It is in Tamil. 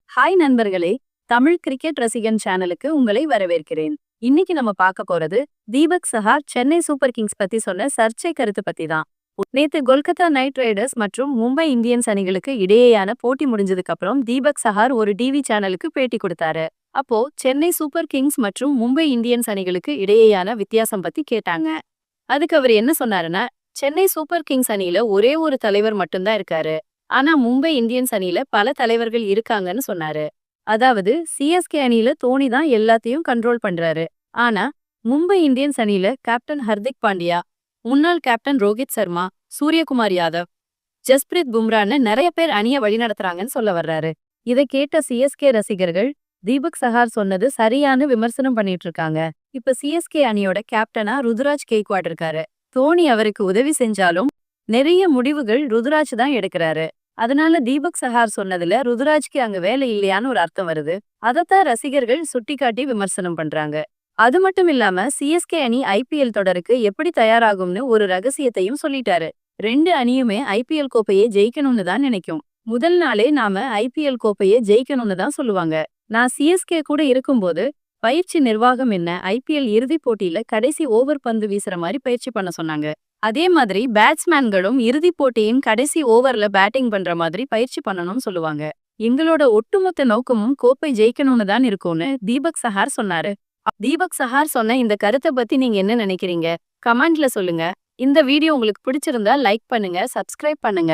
ஹாய் நண்பர்களே, தமிழ் கிரிக்கெட் ரசிகன் சேனலுக்கு உங்களை வரவேற்கிறேன். இன்னைக்கு நம்ம பார்க்க போறது தீபக் சஹார் சென்னை சூப்பர் கிங்ஸ் பத்தி சொன்ன சர்ச்சை கருத்து பத்தி தான். நேத்து கொல்கத்தா நைட் ரைடர்ஸ் மற்றும் மும்பை இந்தியன்ஸ் அணிகளுக்கு இடையேயான போட்டி முடிஞ்சதுக்கு அப்புறம் தீபக் சஹார் ஒரு டிவி சேனலுக்கு பேட்டி கொடுத்தாரு. அப்போ சென்னை சூப்பர் கிங்ஸ் மற்றும் மும்பை இந்தியன்ஸ் அணிகளுக்கு இடையேயான வித்தியாசம் பத்தி கேட்டாங்க. அதுக்கு அவர் என்ன சொன்னாருன்னா, சென்னை சூப்பர் கிங்ஸ் அணியில ஒரே ஒரு தலைவர் மட்டும்தான் இருக்காரு. ஆனா மும்பை இந்தியன்ஸ் அணியில பல தலைவர்கள் இருக்காங்கன்னு சொன்னாரு. அதாவது சிஎஸ்கே அணியில தோனி தான் எல்லாத்தையும் கண்ட்ரோல் பண்றாரு. ஆனா மும்பை இந்தியன்ஸ் அணியில கேப்டன் ஹர்திக் பாண்டியா, முன்னாள் கேப்டன் ரோஹித் சர்மா, சூரியகுமார் யாதவ், ஜஸ்பிரீத் பும்ரான்னு நிறைய பேர் அணிய வழிநடத்துறாங்கன்னு சொல்ல வர்றாரு. இதை கேட்ட சிஎஸ்கே ரசிகர்கள் தீபக் சஹார் சொன்னது சரியான விமர்சனம் பண்ணிட்டு இருக்காங்க. இப்ப சிஎஸ்கே அணியோட கேப்டனா ருதுராஜ் கெய்க்வாட் இருக்காரு. தோனி அவருக்கு உதவி செஞ்சாலும் நிறைய முடிவுகள் ருதுராஜ் தான் எடுக்கிறாரு. அதனால தீபக் சஹார் சொன்னதுல ருதுராஜ்க்கு அங்க வேலை இல்லையான்னு ஒரு அர்த்தம் வருது. அதத்தான் ரசிகர்கள் சுட்டிக்காட்டி விமர்சனம் பண்றாங்க. அது மட்டும் இல்லாம சிஎஸ்கே அணி ஐபிஎல் தொடருக்கு எப்படி தயாராகும்னு ஒரு ரகசியத்தையும் சொல்லிட்டாரு. ரெண்டு அணியுமே ஐபிஎல் கோப்பையை ஜெயிக்கணும்னு தான் நினைக்கும். முதல் நாளே நாம ஐபிஎல் கோப்பையை ஜெயிக்கணும்னு தான் சொல்லுவாங்க. நான் சிஎஸ்கே கூட இருக்கும்போது பயிற்சி நிர்வாகம் என்ன ஐபிஎல் இறுதிப் போட்டியில கடைசி ஓவர் பந்து வீசுற மாதிரி பயிற்சி பண்ண சொன்னாங்க. அதே மாதிரி பேட்ஸ்மேன்களும் இறுதிப் போட்டியின் கடைசி ஓவர்ல பேட்டிங் பண்ற மாதிரி பயிற்சி பண்ணணும்னு சொல்லுவாங்க. எங்களோட ஒட்டுமொத்த நோக்கமும் கோப்பை ஜெயிக்கணும்னு தான் இருக்கும்னு தீபக் சஹார் சொன்னாரு. தீபக் சஹார் சொன்ன இந்த கருத்தை பத்தி நீங்க என்ன நினைக்கிறீங்க? கமெண்ட்ல சொல்லுங்க. இந்த வீடியோ உங்களுக்கு பிடிச்சிருந்தா லைக் பண்ணுங்க, சப்ஸ்கிரைப் பண்ணுங்க.